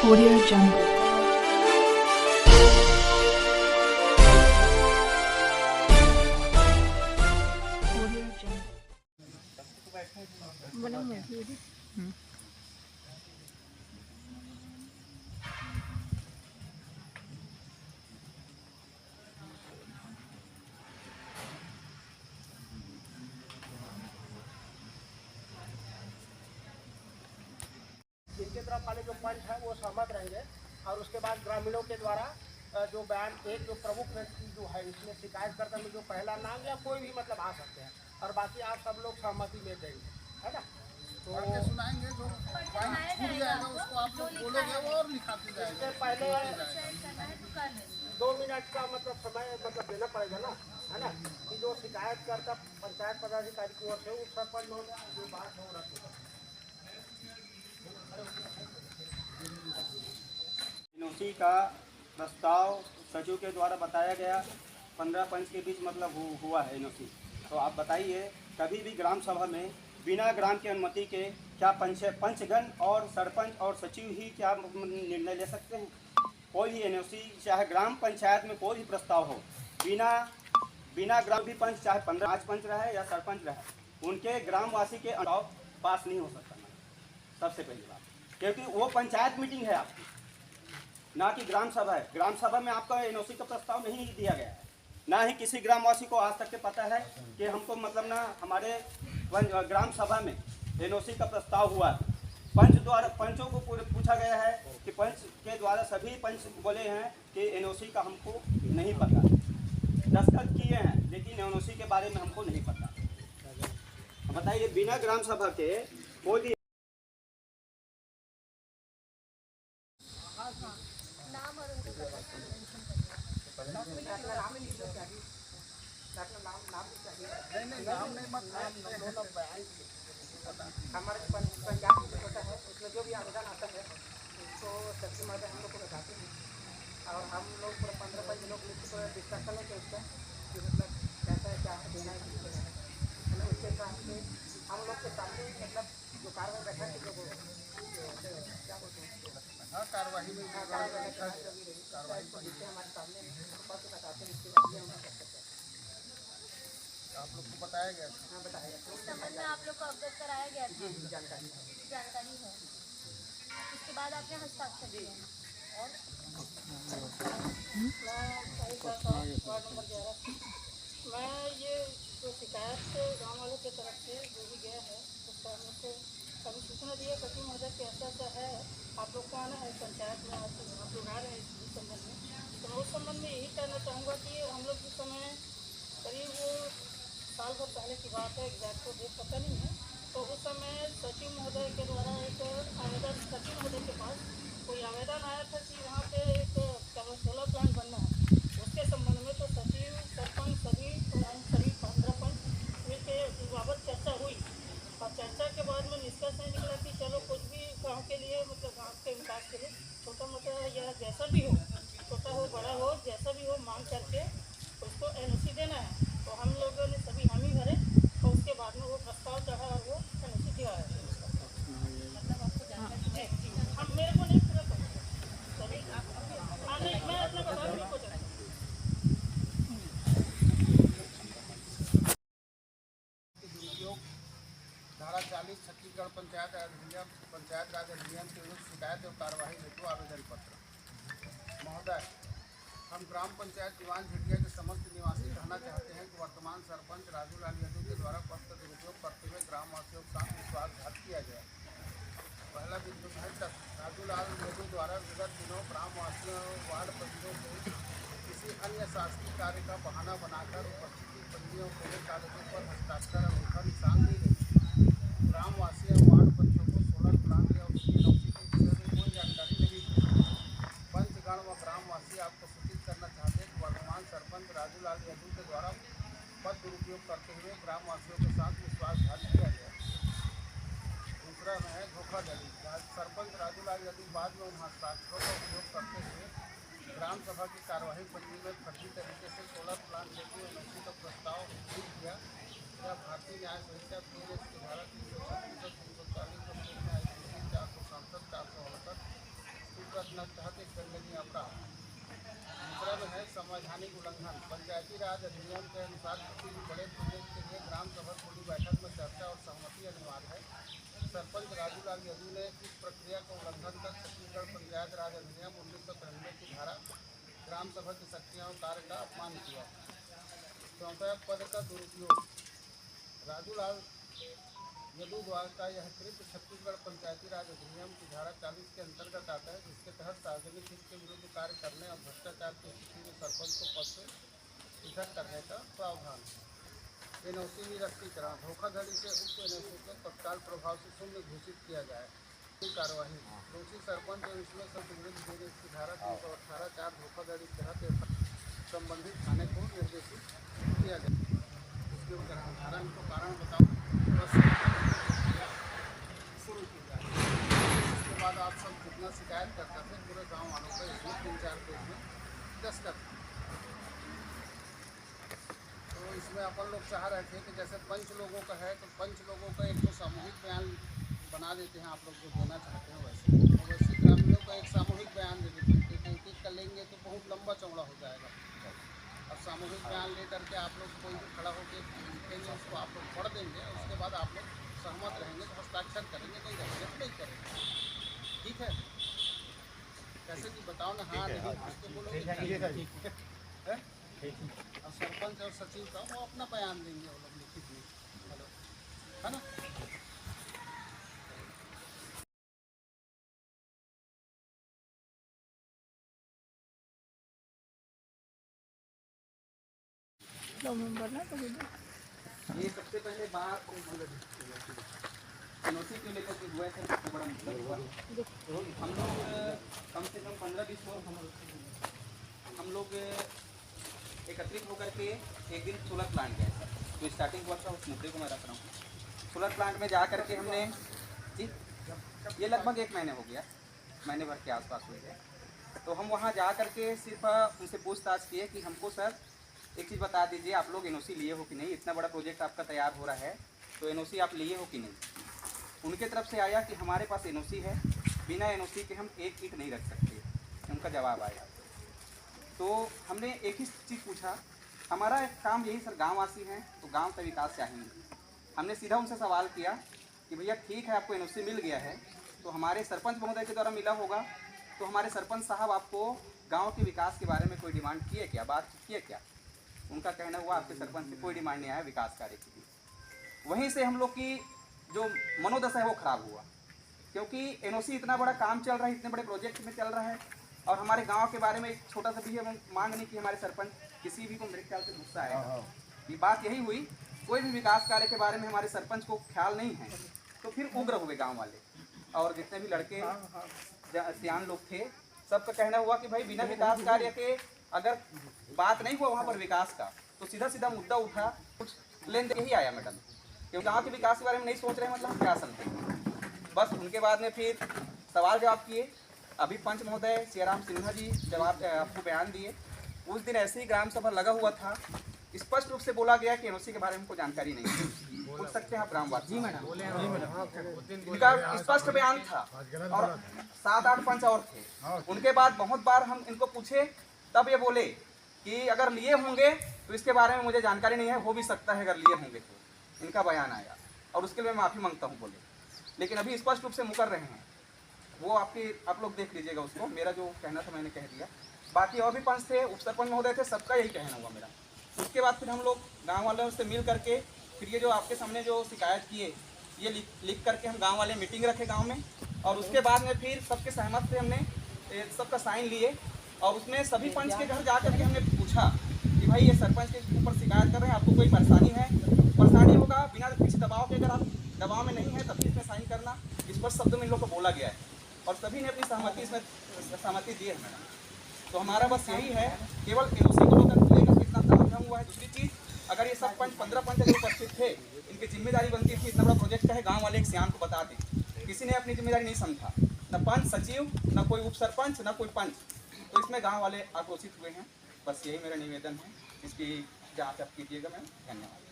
Audio Jungle. Audio Jungle. इनके तरफ वाले जो पंच है वो सहमत रहेंगे और उसके बाद ग्रामीणों के द्वारा जो बयान एक जो प्रमुख व्यक्ति जो है इसमें शिकायतकर्ता में जो पहला नाम या कोई भी मतलब आ सकते हैं और बाकी आप सब लोग सहमति में देंगे, है ना? तो सुनाएंगे जो छूट जाएगा उसको आप लोग बोलोगे और लिखाते जाएंगे। इसके पहले 2 मिनट का मतलब समय मतलब देना पड़ेगा ना, है ना? कि जो शिकायतकर्ता पंचायत पदाधिकारी की ओर से उस सरपंच जो बात हो रही है एनओसी का प्रस्ताव सचिव के द्वारा बताया गया 15 पंच के बीच मतलब हुआ है एनओसी। तो आप बताइए कभी भी ग्राम सभा में बिना ग्राम की अनुमति के क्या पंचगण और सरपंच और सचिव ही क्या निर्णय ले सकते हैं? कोई भी एनओसी चाहे ग्राम पंचायत में कोई भी प्रस्ताव हो बिना ग्राम भी पंच चाहे 15 पंच रहे या सरपंच रहे उनके ग्रामवासी के अनुसार पास नहीं हो सकता। सबसे पहली बात क्योंकि वो पंचायत मीटिंग है आपकी, ना कि ग्राम सभा है। ग्राम सभा में आपका एनओसी का प्रस्ताव नहीं दिया गया है, ना ही किसी ग्रामवासी को आज तक के पता है कि हमको मतलब ना हमारे ग्राम सभा में एनओसी का प्रस्ताव हुआ। पंचों को पूछा गया है कि पंच के द्वारा सभी पंच बोले हैं कि एनओसी का हमको नहीं पता, दस्तखत किए हैं लेकिन एनओसी के बारे में हमको नहीं पता। बताइए बिना ग्राम सभा के कोई भी हमारे पंचायत में होता है उसमें जो भी आवेदन आता है उसको सचिव महोदय हम लोग को बताते हैं और हम लोग पूरा 15 पंच लोग मिलकर डिस्कशन करते हैं उसका कि मतलब कैसा है क्या देना है उसके हिसाब से हम लोग के सामने मतलब जो कार्रवाई बैठा के जो क्या बोलते हैं कार्रवाई हमारे सामने पत्र बताते हैं इसके बाद हम कर सकते हैं। आप लोग को बताया गया था? हाँ बताया गया। इस संबंध में आप लोग को अवगत कराया गया था? जानकारी है। इसके बाद आपने हस्ताक्षर किए हैं और मैं ये जो शिकायत गांव वालों की तरफ से जो भी गया है उसका हम लोग को कभी सूचना दिया सचिव महोदय के ऐसा है आप लोग को आना है पंचायत में आप लोग आ रहे हैं इस संबंध में। तो मैं उस संबंध में यही कहना चाहूँगा कि हम लोग जिस समय करीब साल भर पहले की बात है, एग्जैक्ट तो डेट पता नहीं है, तो उस समय सचिव महोदय के द्वारा एक आवेदन सचिव महोदय के पास कोई आवेदन आया था कि वहाँ पे एक सोलर प्लांट बनना है। उसके संबंध में तो सचिव सरपंच सभी 15 पंच मिलकर इस बाबत चर्चा हुई और चर्चा के बाद में निष्कर्ष ये निकला कि चलो कुछ भी गाँव के लिए मतलब गाँव के विकास के लिए छोटा मोटा या जैसा भी हो, छोटा हो बड़ा हो जैसा भी हो मांग करके उसको एनओसी देना है। तो हम लोगों ने सभी हामी भरे और उसके बाद में वो प्रस्ताव चढ़ा और वो एनओसी दिया है। हम मेरे को नहीं पूरा पता सभी मैं अपना बता रही हूँ। धारा 40 छत्तीसगढ़ पंचायत राज अधिनियम के विरुद्ध शिकायत और कार्यवाही हेतु आवेदन पत्र। महोदय, हम ग्राम पंचायत दीवान झिटिया के समस्त निवासी कहना चाहते हैं कि वर्तमान सरपंच राजूलाल यादव के द्वारा पद का दुरुपयोग करते हुए ग्रामवासियों के साथ विश्वासघात किया गया। पहला बिंदु है राजूलाल यादव द्वारा विगत दिनों ग्रामवासियों वार्ड पंचों को किसी अन्य शासकीय कार्य का बहाना बनाकर उपस्थिति पंजियों कॉलेज कागजों पर हस्ताक्षर और उनका निशान दी गई। ग्रामवासियों वार्ड पंचों को सोलर प्लांट या उसकी नौकरी के विषय में कोई जानकारी नहीं थी। पंचगण व ग्रामवासी आपको सूचित करना चाहते हैं कि वर्तमान सरपंच राजूलाल यादव के द्वारा पद दुरुपयोग करते हुए ग्रामवासियों के साथ विश्वासघात किया गया। दूसरा में है धोखाधड़ी। सरपंच राजूलाल यादव बाद में उन हस्ताक्षरों का उपयोग करते हुए ग्राम सभा की कार्यवाही पंजी में फर्जी तरीके से सोलर प्लांट हेतु एनओसी का प्रस्ताव पेश किया। यह भारतीय न्याय संहिता 3 की धारा 336, 340, 467, 468, 468 तहत एक दंडनीय अपराध। दूसरा में है संवैधानिक उल्लंघन। पंचायती राज अधिनियम के अनुसार किसी भी बड़े प्रोजेक्ट के लिए ग्राम सभा खुली बैठक में चर्चा और सहमति अनिवार्य है। सरपंच राजूलाल यदू ने इस प्रक्रिया का उल्लंघन कर छत्तीसगढ़ पंचायत राज अधिनियम 1993 की धारा ग्राम सभा की शक्तियाँ और कार्य का अपमान किया। चौथा, पद का दुरुपयोग। राजूलाल यदू द्वारा का यह कृत्य छत्तीसगढ़ पंचायती राज अधिनियम की धारा 40 के अंतर्गत आता है, जिसके तहत सार्वजनिक हित के विरुद्ध कार्य करने और भ्रष्टाचार की स्थिति में सरपंच को पद से पृथक करने का प्रावधान। एनओसी निरस्तीकरण। धोखाधड़ी से उक्त एनओसी को तत्काल प्रभाव से शून्य घोषित किया जाए। कार्यवाही। दोषी सरपंच और इसमें संविलिप्त देने की धारा 318(4) धोखाधड़ी के तहत संबंधित थाने को निर्देशित किया जाए। इसके धारा को कारण बताओ बस शुरू की जाए। उसके बाद आप सब जितना शिकायत करते थे पूरे गांव वालों को इसमें 3-4 पेज में दस्तखत। तो इसमें अपन लोग चाह रहे थे कि जैसे पंच लोगों का है तो पंच लोगों का एक तो सामूहिक बयान बना देते हैं, आप लोग जो देना चाहते हैं वैसे ग्रामीणों का एक सामूहिक बयान दे देते हैं। एक एक कर लेंगे तो बहुत लंबा चौड़ा हो जाएगा। अब सामूहिक बयान ले करके आप लोग कोई भी खड़ा होकर लिखेंगे, उसको आप लोग पढ़ देंगे, उसके बाद आप लोग सहमत रहेंगे तो हस्ताक्षर करेंगे, नहीं रहेंगे तो नहीं करेंगे। ठीक है? कैसे कि बताओ ना, हाँ नहीं उसके बोलोगे। और सरपंच और सचिव का वो अपना बयान देंगे, वो लोग लिखित में, हेलो, है ना? ये सबसे पहले बात एनओसी को लेकर के हुआ है, सबसे बड़ा मतलब हुआ हम लोग कम से कम 15-20 लोग हम लोग एकत्रित होकर के एक दिन सोलर प्लांट गए सर। तो स्टार्टिंग हुआ था उस मुद्दे को मैं रख रहा हूँ। सोलर प्लांट में जा करके हमने जी ये लगभग 1 महीने हो गया, महीने भर के आसपास हो गया। तो हम वहाँ जा करके सिर्फ उनसे पूछताछ किए कि हमको सर एक चीज़ बता दीजिए, आप लोग एनओसी लिए हो कि नहीं, इतना बड़ा प्रोजेक्ट आपका तैयार हो रहा है तो एनओसी आप लिए हो कि नहीं। उनके तरफ से आया कि हमारे पास एनओसी है, बिना एनओसी के हम एक ईंट नहीं रख सकते, उनका जवाब आया। तो हमने एक ही चीज़ पूछा, हमारा एक काम यही सर, गाँववासी हैं तो गाँव का विकास चाहेंगे। हमने सीधा उनसे सवाल किया कि भैया ठीक है आपको एनओसी मिल गया है, तो हमारे सरपंच महोदय के द्वारा मिला होगा, तो हमारे सरपंच साहब आपको गाँव के विकास के बारे में कोई डिमांड किए क्या, बात किए क्या। उनका कहना हुआ आपके सरपंच से कोई डिमांड नहीं आया विकास कार्य की। वहीं से हम लोग की जो मनोदशा है वो खराब हुआ, क्योंकि एनओसी इतना बड़ा काम चल रहा है, इतने बड़े प्रोजेक्ट में चल रहा है, और हमारे गांव के बारे में एक छोटा सा भी हम मांग नहीं कि हमारे सरपंच किसी भी को मेरे ख्याल से गुस्सा आएगा। ये बात यही हुई, कोई भी विकास कार्य के बारे में हमारे सरपंच को ख्याल नहीं है, तो फिर उग्र हुए गाँव वाले और जितने भी लड़के सियान लोग थे, सबका कहना हुआ कि भाई बिना विकास कार्य के अगर बात नहीं हुआ वहाँ पर विकास का, तो सीधा सीधा मुद्दा उठा, कुछ लेन देन यही आया मैडम, क्योंकि गाँव के विकास के बारे में नहीं सोच रहे, मतलब हम क्या समझें। बस उनके बाद में फिर सवाल जवाब किए। अभी पंच महोदय सियाराम सिन्हा जी जवाब आपको बयान दिए। उस दिन ऐसे ही ग्राम सभा लगा हुआ था, स्पष्ट रूप से बोला गया कि एनओसी के बारे में हमको जानकारी नहीं है। पूछ सकते हैं आप ग्रामवासी। जी मैडम, इनका स्पष्ट बयान था और 7-8 पंच और थे। उनके बाद बहुत बार हम इनको पूछे, तब ये बोले कि अगर लिए होंगे तो इसके बारे में मुझे जानकारी नहीं है, हो भी सकता है अगर लिए होंगे तो। इनका बयान आया और उसके लिए मैं माफ़ी मांगता हूँ बोले, लेकिन अभी स्पष्ट रूप से मुकर रहे हैं। वो आप लोग देख लीजिएगा उसको, मेरा जो कहना था मैंने कह दिया। बाकी और भी पंच थे, उप सरपंच महोदय थे, सबका यही कहना हुआ मेरा। उसके बाद फिर हम लोग गाँव वालों से मिल करके फिर ये जो आपके सामने जो शिकायत किए, ये लिख करके हम गाँव वाले मीटिंग रखे गाँव में, और उसके बाद में फिर सबके सहमत से हमने सबका साइन लिए, और उसमें सभी पंच के घर जा करके हमने पूछा कि भाई ये सरपंच के ऊपर शिकायत कर रहे हैं, आपको कोई परेशानी है, परेशानी होगा बिना किसी दबाव के, अगर आप दबाव में नहीं है तभी इसमें साइन करना, इस पर शब्द में इन लोग को बोला गया है, और सभी ने अपनी सहमति इसमें सहमति दी है मैडम। तो हमारा बस यही है, केवल एनओसी को लेकर कितना तामझाम हुआ है। दूसरी चीज़, अगर ये सब 15 पंच अगर उपस्थित थे, इनकी जिम्मेदारी बनती थी, इतना बड़ा प्रोजेक्ट है, गाँव वाले एक सियान को बता दें, किसी ने अपनी जिम्मेदारी नहीं समझा, न पंच सचिव, न कोई उप सरपंच, न कोई पंच, तो इसमें गांव वाले आक्रोशित हुए हैं। बस यही मेरा निवेदन है, इसकी जांच आप कीजिएगा मैम। धन्यवाद।